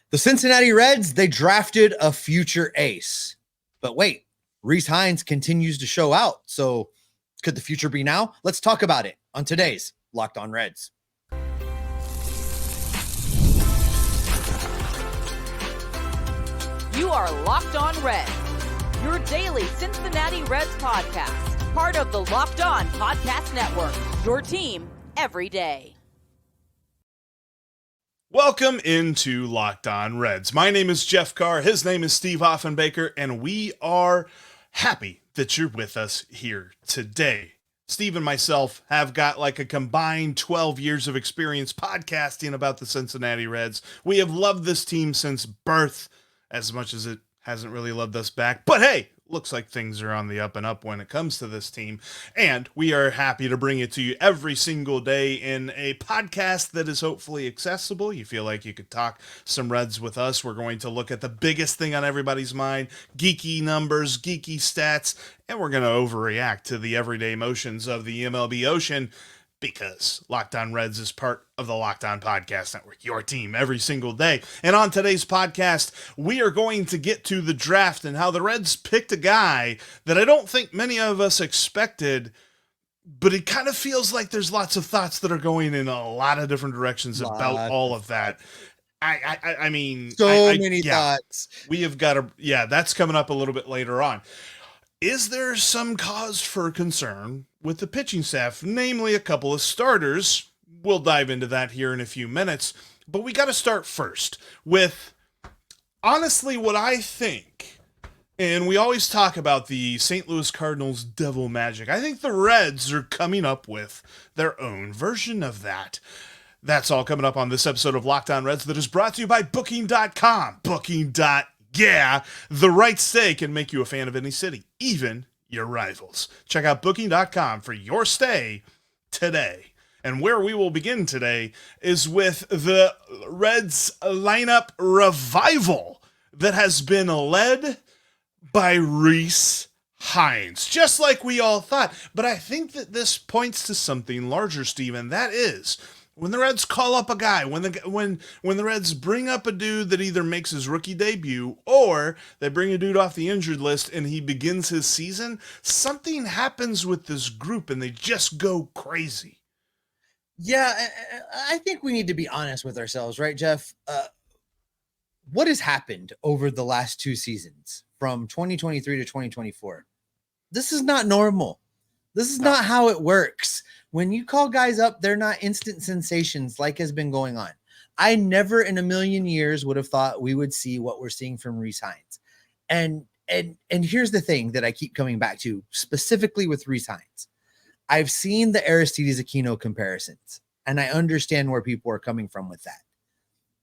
The Cincinnati Reds, they drafted a future ace. But wait, Rece Hinds continues to show out. So could the future be now? Let's talk about it on today's Locked On Reds. You are Locked On Reds, your daily Cincinnati Reds podcast, part of the Locked On Podcast Network, your team every day. Welcome into Locked On Reds. My name is Jeff Carr. His name is Steve Hoffenbaker, and we are happy that you're with us here today. Steve and myself have got like a combined 12 years of experience podcasting about the Cincinnati Reds. We have loved this team since birth, as much as it hasn't really loved us back. But hey, looks like things are on the up and up when it comes to this team. And we are happy to bring it to you every single day in a podcast that is hopefully accessible. You feel like you could talk some Reds with us. We're going to look at the biggest thing on everybody's mind, geeky numbers, geeky stats, and we're going to overreact to the everyday motions of the MLB Ocean, because Locked On Reds is part of the Locked On Podcast Network, your team every single day. And on today's podcast, we are going to get to the draft and how the Reds picked a guy that I don't think many of us expected, but it kind of feels like there's lots of thoughts that are going in a lot of different directions about all of that. I mean, many thoughts. We have got to, that's coming up a little bit later on. Is there some cause for concern with the pitching staff, namely a couple of starters? We'll dive into that here in a few minutes, but we got to start first with, honestly, what I think, and we always talk about the St. Louis Cardinals devil magic. I think the Reds are coming up with their own version of that. That's all coming up on this episode of Locked On Reds that is brought to you by Booking.com. Yeah, the right stay can make you a fan of any city, even your rivals. Check out Booking.com for your stay today. And where we will begin today is with the Reds lineup revival that has been led by Rece Hinds, just like we all thought. But I think that this points to something larger, Steve, and that is, when the Reds call up a guy, when the Reds bring up a dude that either makes his rookie debut or they bring a dude off the injured list and he begins his season, something happens with this group and they just go crazy. Yeah, I think we need to be honest with ourselves, right, Jeff? What has happened over the last two seasons from 2023 to 2024? This is not normal. This is not how it works. When you call guys up, they're not instant sensations like has been going on. I never in a million years would have thought we would see what we're seeing from Rece Hinds. And here's the thing that I keep coming back to, specifically with Rece Hinds. I've seen the Aristides Aquino comparisons, and I understand where people are coming from with that.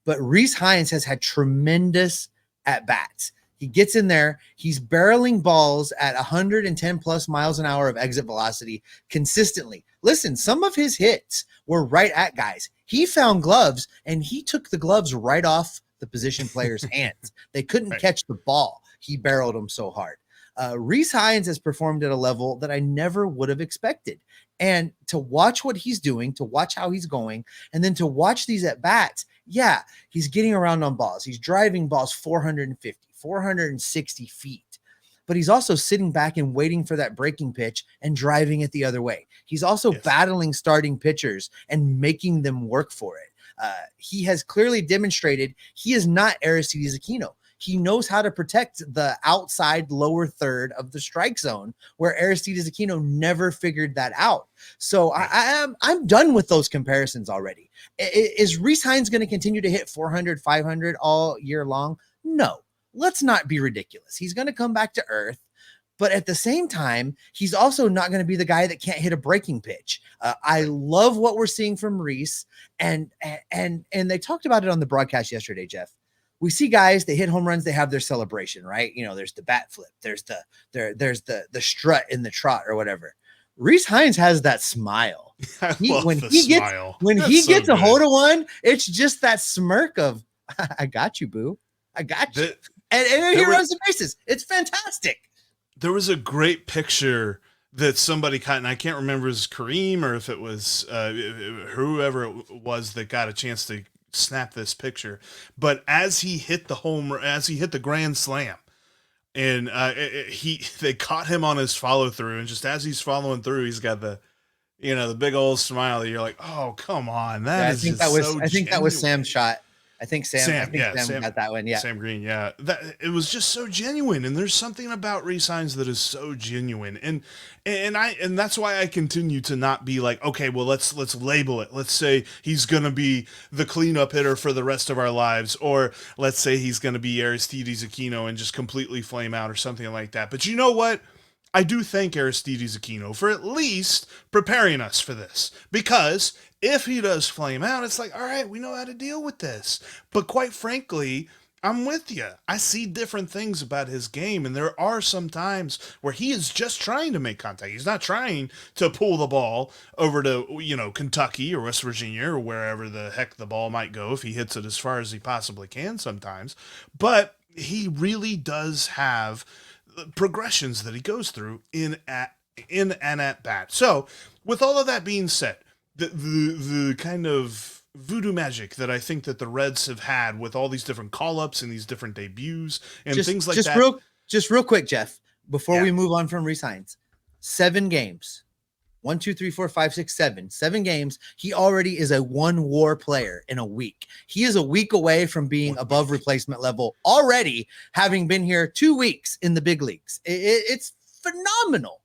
But Rece Hinds has had tremendous at-bats. He gets in there, he's barreling balls at 110 plus miles an hour of exit velocity consistently. Listen, some of his hits were right at guys. He found gloves and he took the gloves right off the position player's hands. They couldn't catch the ball. He barreled them so hard. Rece Hinds has performed at a level that I never would have expected. And to watch what he's doing, to watch how he's going, and then to watch these at bats, yeah, he's getting around on balls. He's driving balls 450, 460 feet. But he's also sitting back and waiting for that breaking pitch and driving it the other way. He's also battling starting pitchers and making them work for it. He has clearly demonstrated he is not Aristides Aquino. He knows how to protect the outside lower third of the strike zone, where Aristides Aquino never figured that out. So I'm done with those comparisons already. Is Rece Hinds going to continue to hit 400, 500 all year long? No. Let's not be ridiculous. He's going to come back to earth, but at the same time, he's also not going to be the guy that can't hit a breaking pitch. I love what we're seeing from Rece, and they talked about it on the broadcast yesterday, Jeff. We see guys, they hit home runs, they have their celebration, right? You know, there's the bat flip, there's the strut in the trot or whatever. Rece Hinds has that smile. When he gets a hold of one, it's just that smirk of, I got you, boo. I got you. And he runs the bases. It's fantastic. There was a great picture that somebody caught, and I can't remember if it was Kareem or if it was whoever it was that got a chance to snap this picture, but as he hit the grand slam, and they caught him on his follow through, and just as he's following through, he's got the big old smile that you're like, oh, come on. I think that was Sam's shot. I think Sam got that one. Yeah. Sam Green. Yeah. It was just so genuine. And there's something about Rece Hinds that is so genuine. And that's why I continue to not be like, okay, well, let's label it. Let's say he's going to be the cleanup hitter for the rest of our lives. Or let's say he's going to be Aristides Aquino and just completely flame out or something like that. But you know what? I do thank Aristides Aquino for at least preparing us for this, because if he does flame out, it's like, all right, we know how to deal with this. But quite frankly, I'm with you. I see different things about his game, and there are some times where he is just trying to make contact. He's not trying to pull the ball over to, Kentucky or West Virginia or wherever the heck the ball might go if he hits it as far as he possibly can sometimes. But he really does have progressions that he goes through in an at bat. So, with all of that being said, the kind of voodoo magic that I think that the Reds have had with all these different call-ups and these different debuts and things like that. Just real quick, Jeff, before we move on from Rece Hinds, 7 games. 1, 2, 3, 4, 5, 6, 7. 7 games. He already is a 1 WAR player in a week. He is a week away from being above replacement level already, having been here 2 weeks in the big leagues. It's phenomenal.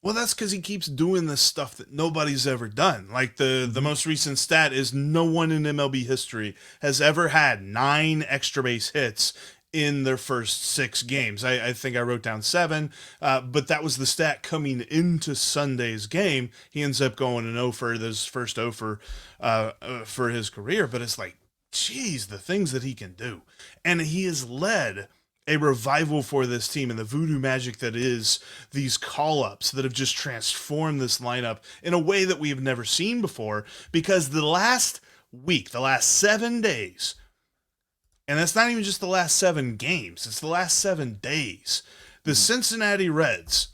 Well, that's because he keeps doing this stuff that nobody's ever done. Like the most recent stat is no one in MLB history has ever had 9 extra base hits in their first 6 games. I think I wrote down 7, but that was the stat coming into Sunday's game. He ends up going an 0 for his first 0 for his career, but it's like, geez, the things that he can do. And he has led a revival for this team and the voodoo magic that is these call-ups that have just transformed this lineup in a way that we have never seen before, because the last 7 days, and that's not even just the last 7 games, it's the last 7 days, the Cincinnati Reds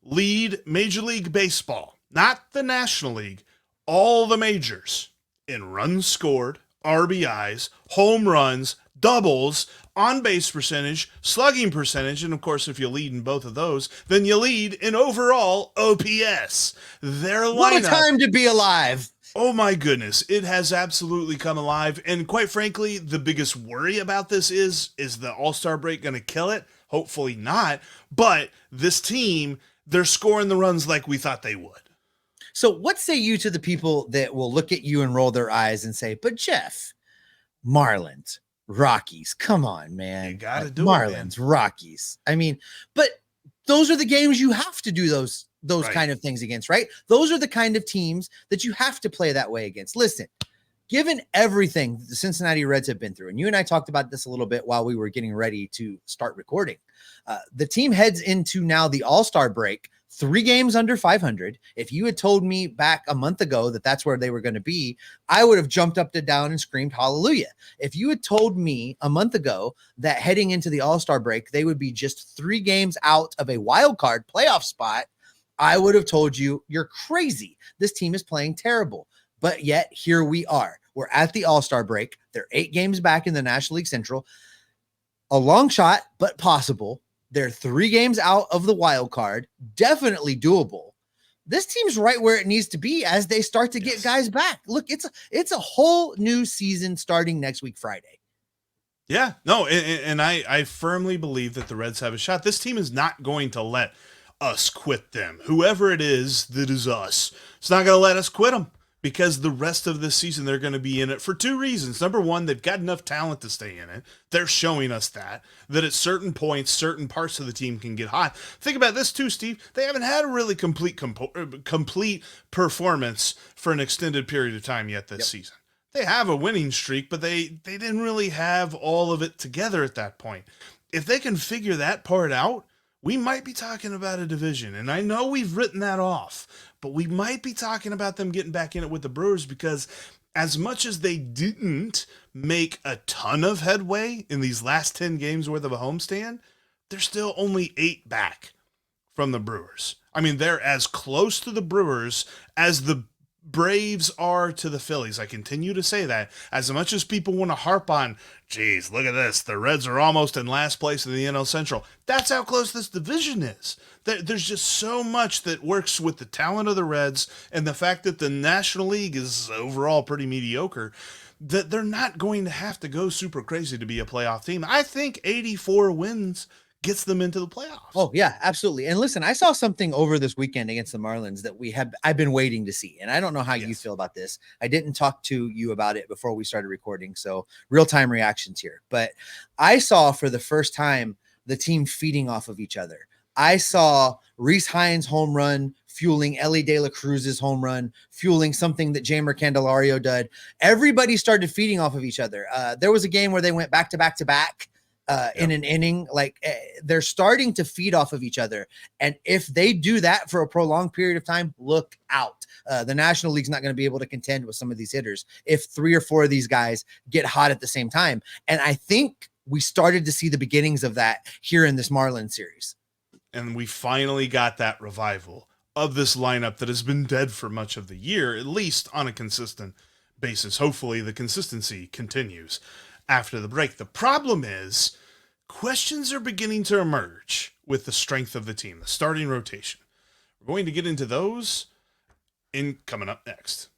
lead Major League Baseball, not the National League, all the majors, in runs scored, RBIs, home runs, doubles, on-base percentage, slugging percentage, and of course, if you lead in both of those, then you lead in overall OPS. Their lineup, what a time to be alive. Oh my goodness, it has absolutely come alive. And quite frankly, the biggest worry about this is the All-Star break going to kill it? Hopefully not. But this team, they're scoring the runs like we thought they would. So what say you to the people that will look at you and roll their eyes and say, but Jeff, Marlins, Rockies, come on, man. You got to do Marlins, it, man. Rockies. I mean, but those are the games you have to do those right. kind of things against, right? Those are the kind of teams that you have to play that way against. Listen, given everything the Cincinnati Reds have been through, and you and I talked about this a little bit while we were getting ready to start recording, the team heads into now the All-Star break 3 games under 500. If you had told me back a month ago that that's where they were going to be, I would have jumped up and down and screamed hallelujah. If you had told me a month ago that heading into the All-Star break, they would be just 3 games out of a wild card playoff spot, I would have told you, you're crazy. This team is playing terrible. But yet here we are. We're at the All-Star break. They're 8 games back in the National League Central. A long shot, but possible. They're 3 games out of the wild card. Definitely doable. This team's right where it needs to be as they start to get guys back. Look, it's a whole new season starting next week, Friday. Yeah, no, and I firmly believe that the Reds have a shot. This team is not going to let us quit them. Whoever it is that is us, it's not going to let us quit them, because the rest of this season they're going to be in it for 2 reasons. Number one, they've got enough talent to stay in it. They're showing us that at certain points, certain parts of the team can get hot. Think about this too, Steve. They haven't had a really complete performance for an extended period of time yet this season. They have a winning streak, but they didn't really have all of it together at that point. If they can figure that part out, we might be talking about a division. And I know we've written that off, but we might be talking about them getting back in it with the Brewers, because as much as they didn't make a ton of headway in these last 10 games worth of a homestand, they're still only 8 back from the Brewers. I mean, they're as close to the Brewers as the Braves are to the Phillies. I continue to say that. As much as people want to harp on, geez, look at this, the Reds are almost in last place in the NL Central. That's how close this division is. There's just so much that works with the talent of the Reds and the fact that the National League is overall pretty mediocre, that they're not going to have to go super crazy to be a playoff team. I think 84 wins gets them into the playoffs. Oh yeah, absolutely. And listen, I saw something over this weekend against the Marlins that I've been waiting to see. And I don't know how you feel about this. I didn't talk to you about it before we started recording. So real-time reactions here, but I saw for the first time the team feeding off of each other. I saw Rece Hinds' home run fueling Elly De La Cruz's home run, fueling something that Jamer Candelario did. Everybody started feeding off of each other. There was a game where they went back to back to back in an inning. Like they're starting to feed off of each other. And if they do that for a prolonged period of time, look out. The National League's not going to be able to contend with some of these hitters if 3 or 4 of these guys get hot at the same time. And I think we started to see the beginnings of that here in this Marlins series. And we finally got that revival of this lineup that has been dead for much of the year, at least on a consistent basis. Hopefully the consistency continues after the break. The problem is questions are beginning to emerge with the strength of the team, the starting rotation. We're going to get into those coming up next.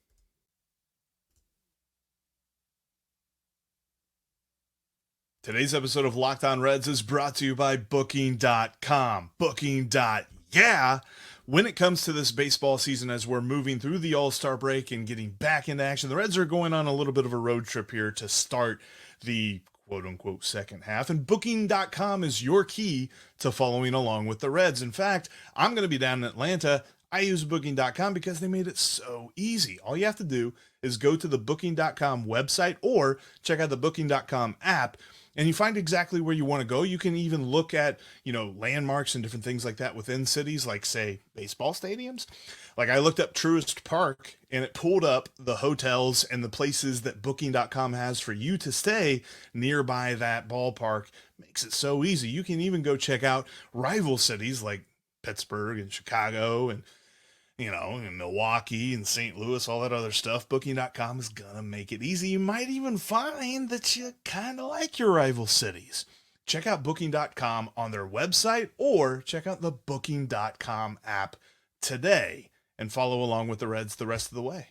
Today's episode of Locked On Reds is brought to you by Booking.com. Booking.yeah. When it comes to this baseball season, as we're moving through the All-Star break and getting back into action, the Reds are going on a little bit of a road trip here to start the quote-unquote second half, and Booking.com is your key to following along with the Reds. In fact, I'm going to be down in Atlanta. I use Booking.com because they made it so easy. All you have to do is go to the Booking.com website or check out the Booking.com app, and you find exactly where you want to go. You can even look at, landmarks and different things like that within cities, like, say, baseball stadiums. Like, I looked up Truist Park, and it pulled up the hotels and the places that Booking.com has for you to stay nearby that ballpark. Makes it so easy. You can even go check out rival cities like Pittsburgh and Chicago and in Milwaukee and St. Louis, all that other stuff. Booking.com is going to make it easy. You might even find that you kind of like your rival cities. Check out Booking.com on their website or check out the Booking.com app today and follow along with the Reds the rest of the way.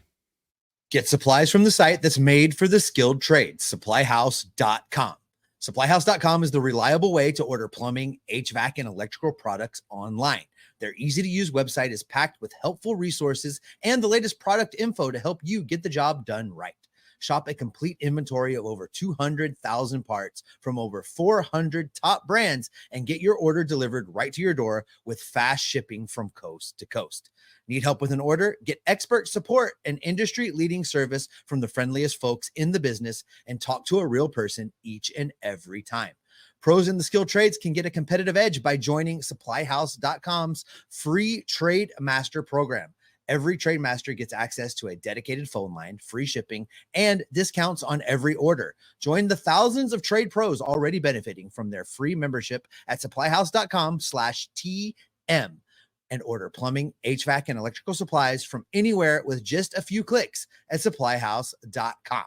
Get supplies from the site that's made for the skilled trades, supplyhouse.com. Supplyhouse.com is the reliable way to order plumbing, HVAC, and electrical products online. Their easy-to-use website is packed with helpful resources and the latest product info to help you get the job done right. Shop a complete inventory of over 200,000 parts from over 400 top brands and get your order delivered right to your door with fast shipping from coast to coast. Need help with an order? Get expert support and industry-leading service from the friendliest folks in the business and talk to a real person each and every time. Pros in the skilled trades can get a competitive edge by joining supplyhouse.com's free Trade Master program. Every Trade Master gets access to a dedicated phone line, free shipping, and discounts on every order. Join the thousands of trade pros already benefiting from their free membership at supplyhouse.com/TM and order plumbing, HVAC, and electrical supplies from anywhere with just a few clicks at supplyhouse.com.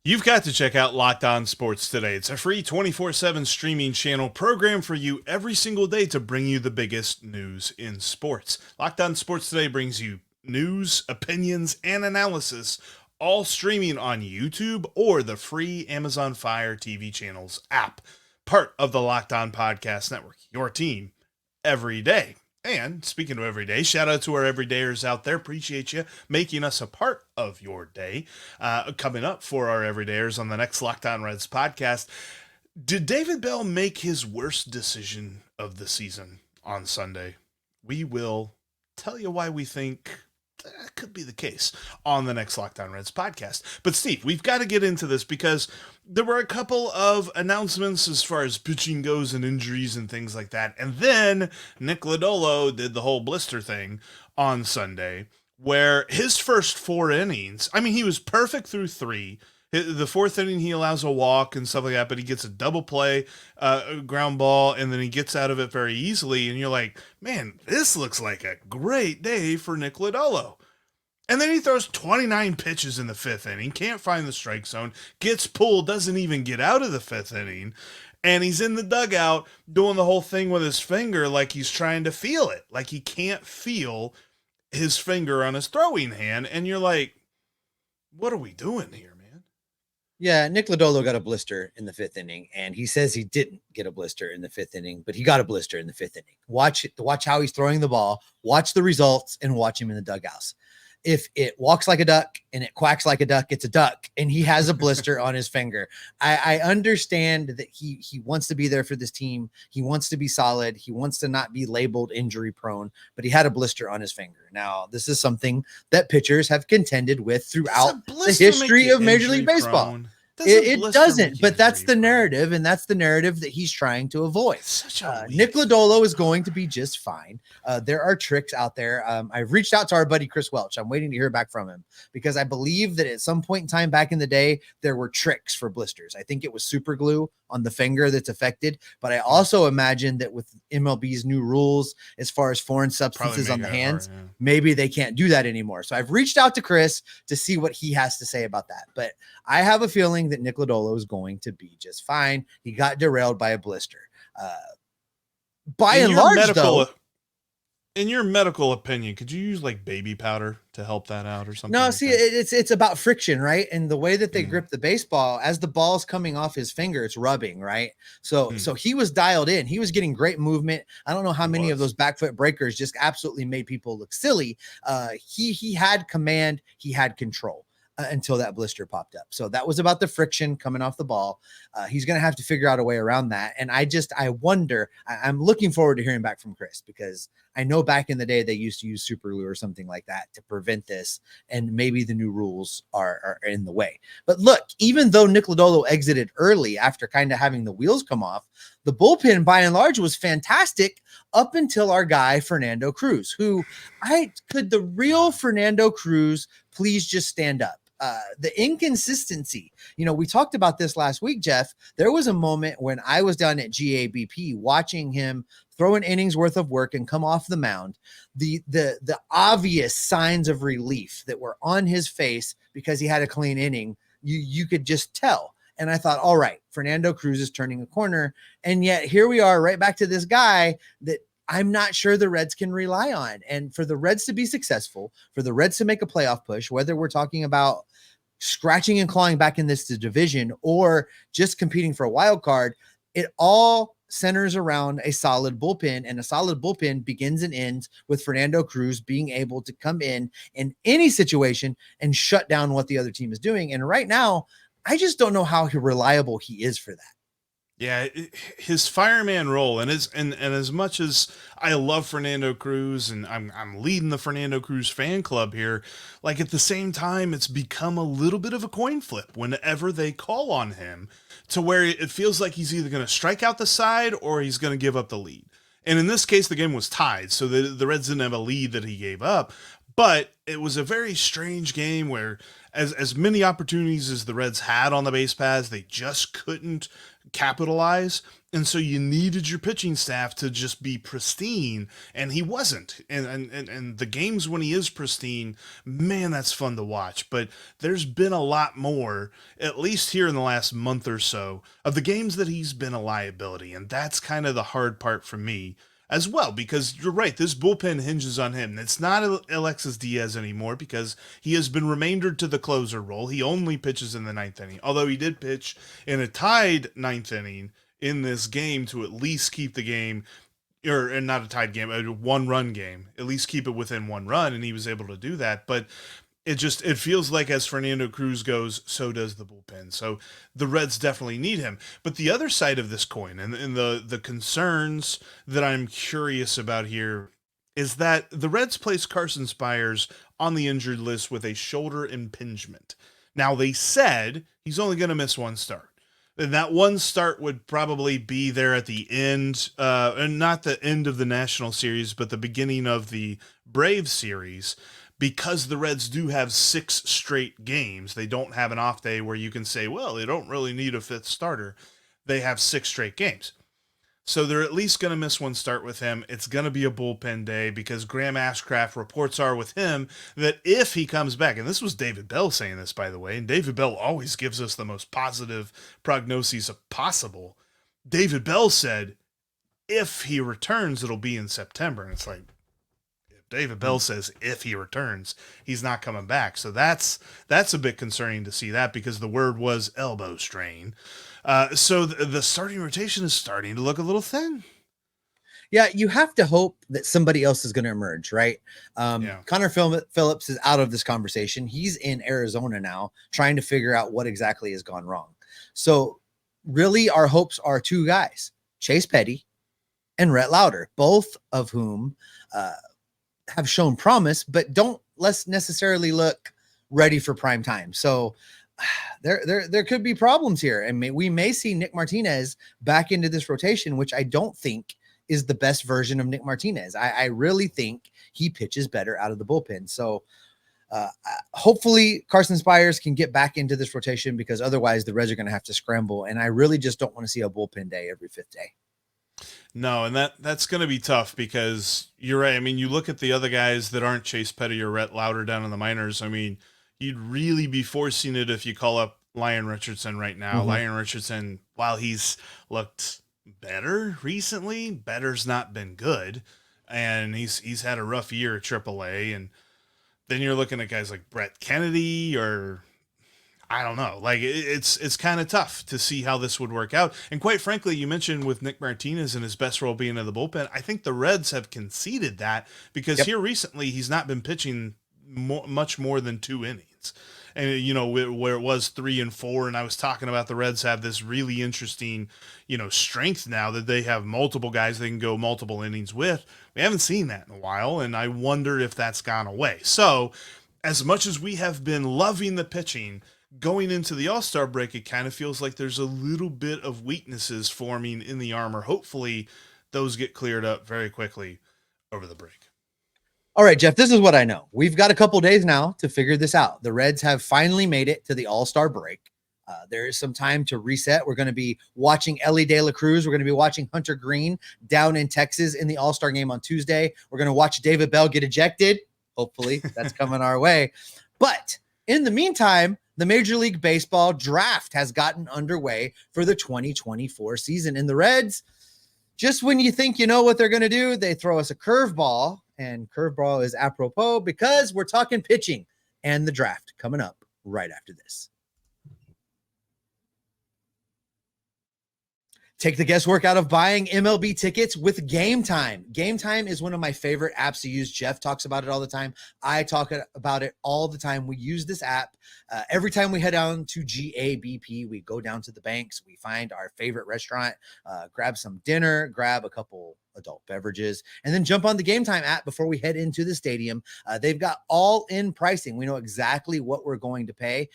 You've got to check out Locked On Sports Today. It's a free 24/7 streaming channel program for you every single day to bring you the biggest news in sports. Locked On Sports Today brings you news, opinions, and analysis, all streaming on YouTube or the free Amazon Fire TV channels app. Part of the Locked On Podcast Network, your team every day. And speaking of every day, shout out to our everydayers out there. Appreciate you making us a part of your day. Coming up for our everydayers on the next Locked On Reds podcast, did David Bell make his worst decision of the season on Sunday? We will tell you why we think that could be the case on the next Locked On Reds podcast. But Steve, we've got to get into this because there were a couple of announcements as far as pitching goes and injuries and things like that. And then Nick Lodolo did the whole blister thing on Sunday where his first 4 innings, I mean, he was perfect through 3, The fourth inning, he allows a walk and stuff like that, but he gets a double play, ground ball, and then he gets out of it very easily. And you're like, man, this looks like a great day for Nick Lodolo. And then he throws 29 pitches in the fifth inning, can't find the strike zone, gets pulled, doesn't even get out of the fifth inning, and he's in the dugout doing the whole thing with his finger like he's trying to feel it, like he can't feel his finger on his throwing hand. And you're like, what are we doing here, man? Yeah, Nick Lodolo got a blister in the fifth inning, and he says he didn't get a blister in the fifth inning, but he got a blister in the fifth inning. Watch how he's throwing the ball, watch the results, and watch him in the dugouts. If it walks like a duck and it quacks like a duck, it's a duck, and he has a blister on his finger. I understand that he wants to be there for this team. He wants to be solid. He wants to not be labeled injury prone, but he had a blister on his finger. Now, this is something that pitchers have contended with throughout the history of Major League Baseball. It doesn't, but that's the narrative, and that's the narrative that he's trying to avoid. Nick Lodolo is going to be just fine. There are tricks out there. I've reached out to our buddy Chris Welch. I'm waiting to hear back from him because I believe that at some point in time back in the day, there were tricks for blisters. I think it was super glue on the finger that's affected, but I also imagine that with MLB's new rules as far as foreign substances on the hands, maybe they can't do that anymore. So I've reached out to Chris to see what he has to say about that, but I have a feeling that Nick Lodolo is going to be just fine. He got derailed by a blister. By and large, though, in your medical opinion, could you use like baby powder to help that out or something? No, like see, that? it's about friction, right? And the way that they grip the baseball, as the ball's coming off his finger, it's rubbing, right? So he was dialed in. He was getting great movement. I don't know how many of those back foot breakers just absolutely made people look silly. He had command. He had control. Until that blister popped up. So that was about the friction coming off the ball. He's going to have to figure out a way around that. And I wonder, I'm looking forward to hearing back from Chris, because I know back in the day, they used to use super glue or something like that to prevent this. And maybe the new rules are in the way. But look, even though Nick Lodolo exited early after kind of having the wheels come off, the bullpen by and large was fantastic up until our guy, Fernando Cruz, who could the real Fernando Cruz please just stand up? The inconsistency, we talked about this last week, Jeff. There was a moment when I was down at GABP watching him throw an inning's worth of work and come off the mound. The obvious signs of relief that were on his face because he had a clean inning, you could just tell. And I thought, all right, Fernando Cruz is turning a corner. And yet here we are right back to this guy that I'm not sure the Reds can rely on. And for the Reds to be successful, for the Reds to make a playoff push, whether we're talking about scratching and clawing back in this division or just competing for a wild card, it all centers around a solid bullpen, and a solid bullpen begins and ends with Fernando Cruz being able to come in any situation and shut down what the other team is doing. And right now, I just don't know how reliable he is for that. Yeah, his fireman role, and as much as I love Fernando Cruz, and I'm leading the Fernando Cruz fan club here, like at the same time, it's become a little bit of a coin flip whenever they call on him, to where it feels like he's either going to strike out the side or he's going to give up the lead. And in this case, the game was tied, so the Reds didn't have a lead that he gave up. But it was a very strange game where as many opportunities as the Reds had on the base paths, they just couldn't capitalize. And so you needed your pitching staff to just be pristine, and he wasn't. And the games when he is pristine, man, that's fun to watch. But there's been a lot more, at least here in the last month or so, of the games that he's been a liability. And that's kind of the hard part for me as well, because you're right, this bullpen hinges on him. It's not Alexis Diaz anymore because he has been remaindered to the closer role. He only pitches in the ninth inning, although he did pitch in a tied ninth inning in this game to at least keep the game, or not a tied game, a one-run game, at least keep it within one run, and he was able to do that. But it feels like as Fernando Cruz goes, so does the bullpen. So the Reds definitely need him. But the other side of this coin, and the concerns that I'm curious about here, is that the Reds placed Carson Spiers on the injured list with a shoulder impingement. Now, they said he's only going to miss one start. And that one start would probably be there at the end, and not the end of the National Series, but the beginning of the Braves series, because the Reds do have 6 straight games. They don't have an off day where you can say, well, they don't really need a 5th starter. They have 6 straight games. So they're at least going to miss one start with him. It's going to be a bullpen day because Graham Ashcraft, reports are with him that if he comes back, and this was David Bell saying this, by the way, and David Bell always gives us the most positive prognoses possible. David Bell said, if he returns, it'll be in September. And it's like, if David Bell says if he returns, he's not coming back. So that's a bit concerning to see that, because the word was elbow strain. So the starting rotation is starting to look a little thin. Yeah, you have to hope that somebody else is going to emerge, right? Connor Phillips is out of this conversation. He's in Arizona now, trying to figure out what exactly has gone wrong. So really, our hopes are 2 guys, Chase Petty and Rhett Lauder, both of whom have shown promise, but don't necessarily look ready for prime time. So there could be problems here, and we may see Nick Martinez back into this rotation, which I don't think is the best version of Nick Martinez. I really think he pitches better out of the bullpen. So hopefully Carson Spiers can get back into this rotation, because otherwise the Reds are going to have to scramble, and I really just don't want to see a bullpen day every 5th day. No, and that's going to be tough, because you're right. I mean, you look at the other guys that aren't Chase Petty or Rhett Lauder down in the minors. I mean, you'd really be forcing it if you call up Lyon Richardson right now. Lyon Richardson, while he's looked better recently, better's not been good, and he's had a rough year at AAA. And then you're looking at guys like Brett Kennedy, or I don't know. Like, it's kind of tough to see how this would work out. And quite frankly, you mentioned with Nick Martinez and his best role being in the bullpen, I think the Reds have conceded that, because here recently he's not been pitching much more than 2 innings. And, you know, where it was 3 and 4. And I was talking about the Reds have this really interesting, strength now that they have multiple guys they can go multiple innings with. We haven't seen that in a while, and I wonder if that's gone away. So as much as we have been loving the pitching going into the All-Star break, it kind of feels like there's a little bit of weaknesses forming in the armor. Hopefully those get cleared up very quickly over the break. All right, Jeff, this is what I know. We've got a couple days now to figure this out. The Reds have finally made it to the All-Star break. There is some time to reset. We're going to be watching Elly De La Cruz. We're going to be watching Hunter Green down in Texas in the All-Star game on Tuesday. We're going to watch David Bell get ejected. Hopefully that's coming our way. But in the meantime, the Major League Baseball draft has gotten underway for the 2024 season. And the Reds, just when you think you know what they're going to do, they throw us a curveball. And curveball is apropos, because we're talking pitching and the draft coming up right after this. Take the guesswork out of buying MLB tickets with Game Time. Game Time is one of my favorite apps to use. Jeff talks about it all the time. I talk about it all the time. We use this app every time we head down to GABP. We go down to the banks. We find our favorite restaurant, grab some dinner, grab a couple adult beverages, and then jump on the Game Time app before we head into the stadium. They've got all-in pricing. We know exactly what we're going to pay.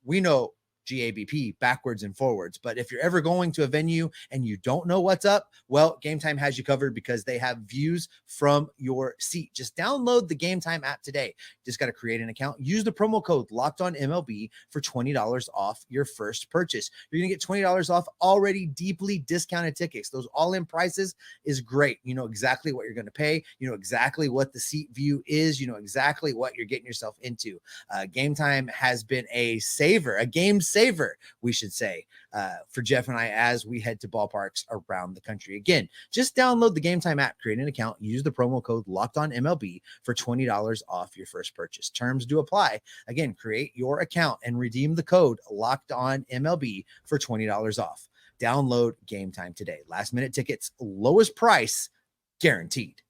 We know GABP backwards and forwards. But if you're ever going to a venue and you don't know what's up, well, Game Time has you covered, because they have views from your seat. Just download the Game Time app today. Just got to create an account. Use the promo code LOCKEDONMLB for $20 off your first purchase. You're going to get $20 off already deeply discounted tickets. Those all-in prices is great. You know exactly what you're going to pay. You know exactly what the seat view is. You know exactly what you're getting yourself into. Game Time has been a game saver, we should say, for Jeff and I as we head to ballparks around the country. Again, just download the Game Time app, create an account, use the promo code LOCKEDONMLB for $20 off your first purchase. Terms do apply. Again, create your account and redeem the code LOCKEDONMLB for $20 off. Download Game Time today. Last minute tickets, lowest price guaranteed.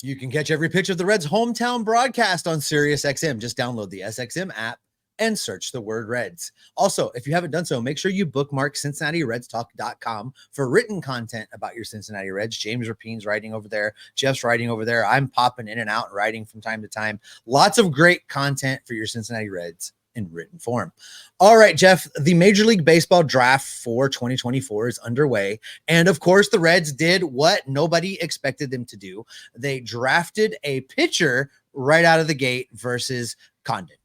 You can catch every pitch of the Reds' hometown broadcast on SiriusXM. Just download the SXM app and search the word Reds. Also, if you haven't done so, make sure you bookmark CincinnatiRedsTalk.com for written content about your Cincinnati Reds. James Rapine's writing over there. Jeff's writing over there. I'm popping in and out and writing from time to time. Lots of great content for your Cincinnati Reds in written form. All right, Jeff, the Major League Baseball draft for 2024 is underway. And of course, the Reds did what nobody expected them to do. They drafted a pitcher right out of the gate versus Condon.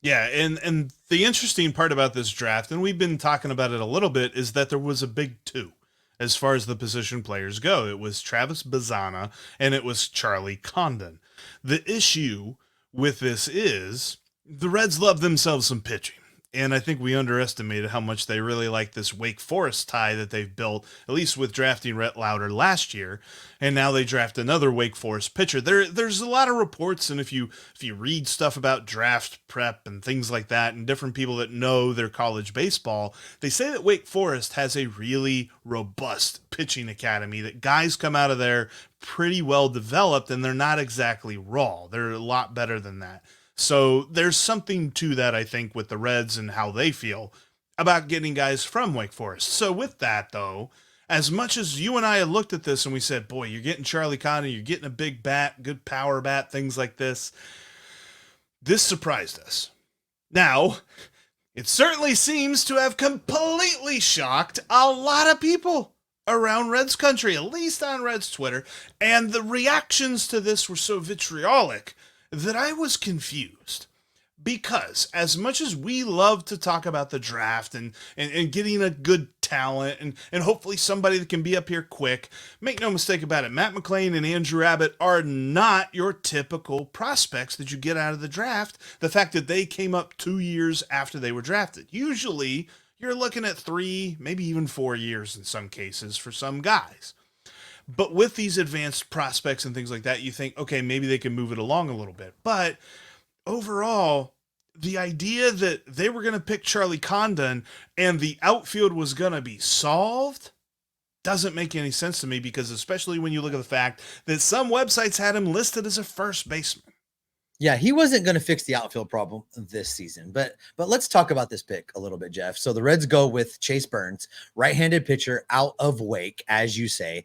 Yeah, and the interesting part about this draft, and we've been talking about it a little bit, is that there was a big two as far as the position players go. It was Travis Bazzana and it was Charlie Condon. The issue with this is the Reds love themselves some pitching. And I think we underestimated how much they really like this Wake Forest tie that they've built, at least with drafting Rhett Lauder last year. And now they draft another Wake Forest pitcher. There's a lot of reports, and if you read stuff about draft prep and things like that, and different people that know their college baseball, they say that Wake Forest has a really robust pitching academy, that guys come out of there pretty well developed, and they're not exactly raw. They're a lot better than that. So there's something to that, I think, with the Reds and how they feel about getting guys from Wake Forest. So with that, though, as much as you and I had looked at this and we said, boy, you're getting Charlie Condon, you're getting a big bat, good power bat, things like this, this surprised us. Now, it certainly seems to have completely shocked a lot of people around Reds country, at least on Reds Twitter, and the reactions to this were so vitriolic that I was confused, because as much as we love to talk about the draft and getting a good talent and hopefully somebody that can be up here quick, make no mistake about it, Matt McLean and Andrew Abbott are not your typical prospects that you get out of the draft. The fact that they came up 2 years after they were drafted. Usually you're looking at 3, maybe even 4 years in some cases for some guys. But with these advanced prospects and things like that, you think, okay, maybe they can move it along a little bit. But overall, the idea that they were going to pick Charlie Condon and the outfield was going to be solved doesn't make any sense to me, because especially when you look at the fact that some websites had him listed as a first baseman. Yeah, he wasn't going to fix the outfield problem this season, but let's talk about this pick a little bit, Jeff. So the Reds go with Chase Burns, right-handed pitcher out of Wake, as you say,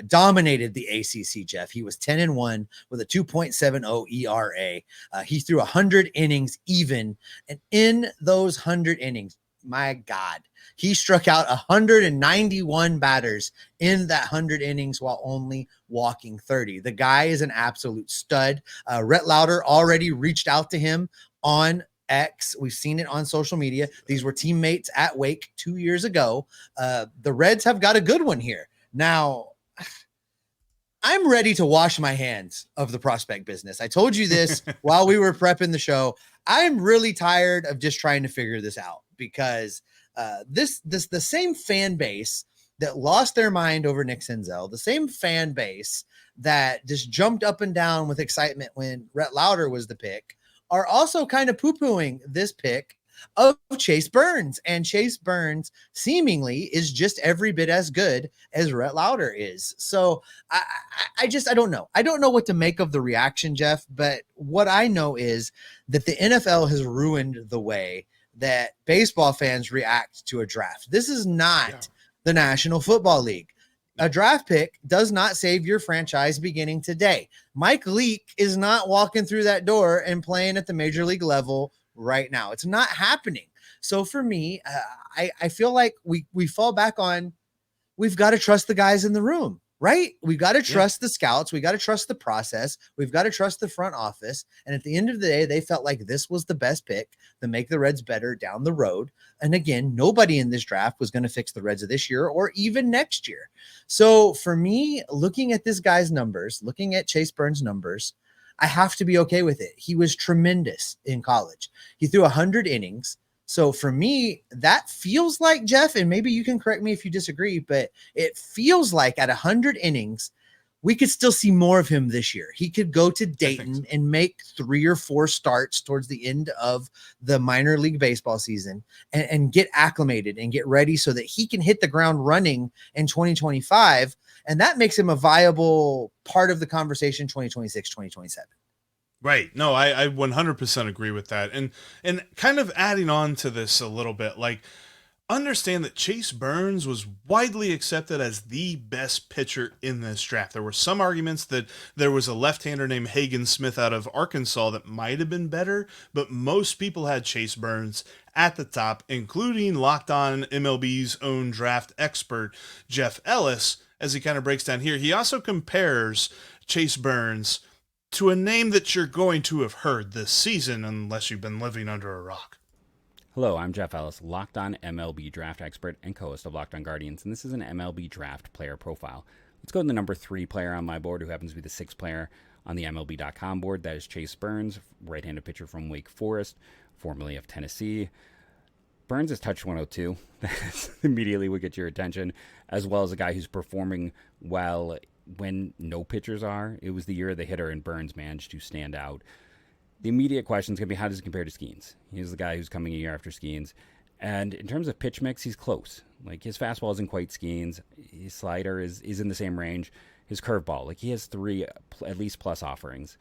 dominated the ACC, Jeff. He was 10-1 with a 2.70 ERA. He threw 100 innings even, and in those 100 innings, my God, he struck out 191 batters in that 100 innings while only walking 30. The guy is an absolute stud. Rhett Lauder already reached out to him on X. We've seen it on social media. These were teammates at Wake 2 years ago. The Reds have got a good one here. Now, I'm ready to wash my hands of the prospect business. I told you this while we were prepping the show. I'm really tired of just trying to figure this out, because the same fan base that lost their mind over Nick Senzel, the same fan base that just jumped up and down with excitement when Rhett Lauder was the pick, are also kind of poo-pooing this pick of Chase Burns. And Chase Burns seemingly is just every bit as good as Rhett Lauder is. So I don't know. I don't know what to make of the reaction, Jeff, but what I know is that the NFL has ruined the way that baseball fans react to a draft. This is not the National Football League. A draft pick does not save your franchise beginning today. Mike Leake is not walking through that door and playing at the major league level right now. It's not happening. So for me, I feel like we fall back on, we've got to trust the guys in the room, right? We've got to trust the scouts. We got to trust the process. We've got to trust the front office. And at the end of the day, they felt like this was the best pick to make the Reds better down the road. And again, nobody in this draft was going to fix the Reds of this year or even next year. So for me, looking at this guy's numbers, looking at Chase Burns' numbers, I have to be okay with it. He was tremendous in college. He threw 100 innings. So for me, that feels like, Jeff, and maybe you can correct me if you disagree, but it feels like at 100 innings, we could still see more of him this year. He could go to Dayton and make 3 or 4 starts towards the end of the minor league baseball season and get acclimated and get ready so that he can hit the ground running in 2025. And that makes him a viable part of the conversation 2026, 2027. Right. No, I 100% agree with that. And kind of adding on to this a little bit, like, understand that Chase Burns was widely accepted as the best pitcher in this draft. There were some arguments that there was a left-hander named Hagen Smith out of Arkansas that might have been better, but most people had Chase Burns at the top, including Locked On MLB's own draft expert, Jeff Ellis, as he kind of breaks down here. He also compares Chase Burns to a name that you're going to have heard this season unless you've been living under a rock. Hello, I'm Jeff Ellis, Locked On MLB draft expert and co-host of Locked On Guardians, and this is an MLB draft player profile. Let's go to the number 3 player on my board, who happens to be the 6th player on the MLB.com board. That is Chase Burns, right-handed pitcher from Wake Forest, formerly of Tennessee. Burns has touched 102. That immediately would get your attention, as well as a guy who's performing well when no pitchers are. It was the year of the hitter, and Burns managed to stand out. The immediate question is going to be, how does he compare to Skeens? He's the guy who's coming a year after Skeens. And in terms of pitch mix, he's close. Like, his fastball isn't quite Skeens. His slider is in the same range. His curveball, like, he has 3 at least plus offerings.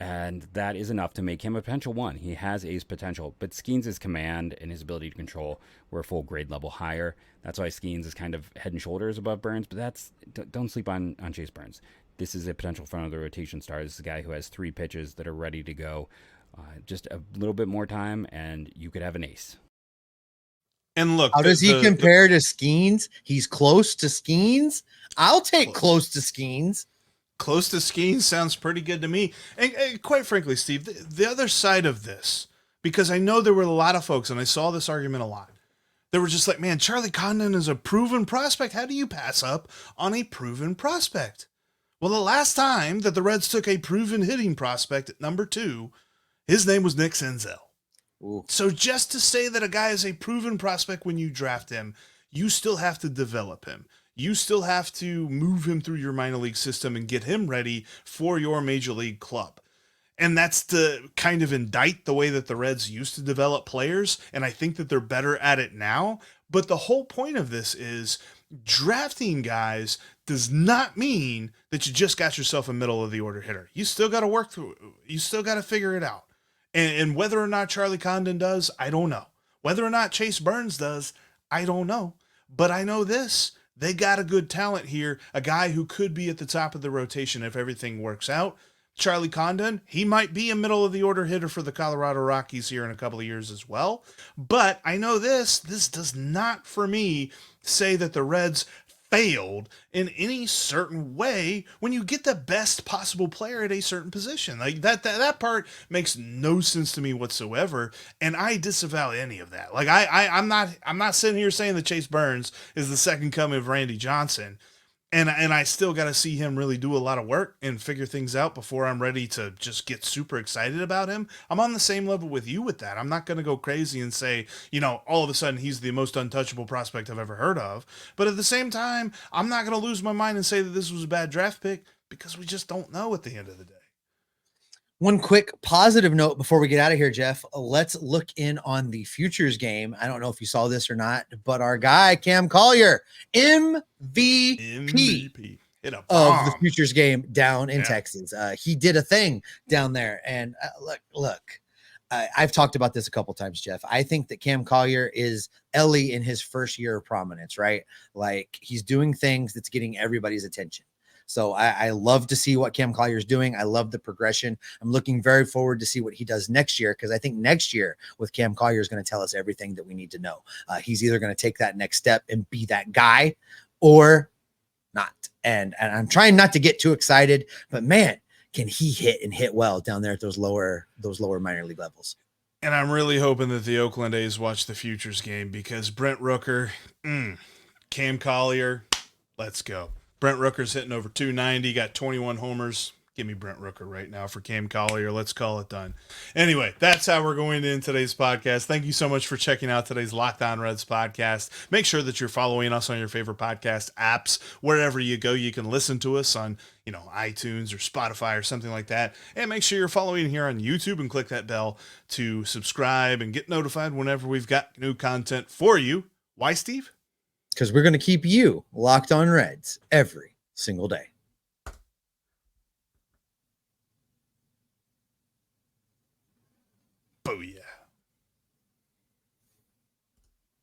And that is enough to make him a potential 1. He has ace potential. But Skeens' command and his ability to control were a full grade level higher. That's why Skeens is kind of head and shoulders above Burns. But don't sleep on Chase Burns. This is a potential front of the rotation star. This is a guy who has 3 pitches that are ready to go. Just a little bit more time, and you could have an ace. And look, how does he compare to Skeens? He's close to Skeens. I'll take close to Skeens. Close to Skeens sounds pretty good to me. And quite frankly, Steve, the other side of this, because I know there were a lot of folks, and I saw this argument a lot, they were just like, man, Charlie Condon is a proven prospect. How do you pass up on a proven prospect? Well, the last time that the Reds took a proven hitting prospect at number 2, his name was Nick Senzel. Ooh. So just to say that a guy is a proven prospect when you draft him, you still have to develop him. You still have to move him through your minor league system and get him ready for your major league club. And that's to kind of indict the way that the Reds used to develop players, and I think that they're better at it now. But the whole point of this is drafting guys does not mean that you just got yourself a middle of the order hitter. You still got to work through it. You still got to figure it out. And whether or not Charlie Condon does, I don't know. Whether or not Chase Burns does, I don't know. But I know this. They got a good talent here, a guy who could be at the top of the rotation if everything works out. Charlie Condon, he might be a middle of the order hitter for the Colorado Rockies here in a couple of years as well. But I know this does not, for me, say that the Reds failed in any certain way when you get the best possible player at a certain position. Like that part makes no sense to me whatsoever, and I disavow any of that. Like I'm not sitting here saying that Chase Burns is the second coming of Randy Johnson. And I still got to see him really do a lot of work and figure things out before I'm ready to just get super excited about him. I'm on the same level with you with that. I'm not going to go crazy and say, all of a sudden he's the most untouchable prospect I've ever heard of. But at the same time, I'm not going to lose my mind and say that this was a bad draft pick because we just don't know at the end of the day. One quick positive note before we get out of here, Jeff. Let's look in on the futures game. I don't know if you saw this or not, but our guy, Cam Collier, MVP Hit a of bomb. the futures game down in Texas. He did a thing down there. And look, I've talked about this a couple times, Jeff. I think that Cam Collier is Elly in his first year of prominence, right? Like, he's doing things that's getting everybody's attention. So I love to see what Cam Collier is doing. I love the progression. I'm looking very forward to see what he does next year, because I think next year with Cam Collier is going to tell us everything that we need to know. He's either going to take that next step and be that guy or not. And I'm trying not to get too excited, but man, can he hit and hit well down there at those lower minor league levels. And I'm really hoping that the Oakland A's watch the futures game, because Brent Rooker, Cam Collier, let's go. Brent Rooker's hitting over 290, got 21 homers. Give me Brent Rooker right now for Cam Collier. Let's call it done. Anyway, that's how we're going to end today's podcast. Thank you so much for checking out today's Locked On Reds podcast. Make sure that you're following us on your favorite podcast apps. Wherever you go, you can listen to us on, iTunes or Spotify or something like that. And make sure you're following here on YouTube and click that bell to subscribe and get notified whenever we've got new content for you. Why, Steve? Because we're going to keep you locked on Reds every single day. Booyah.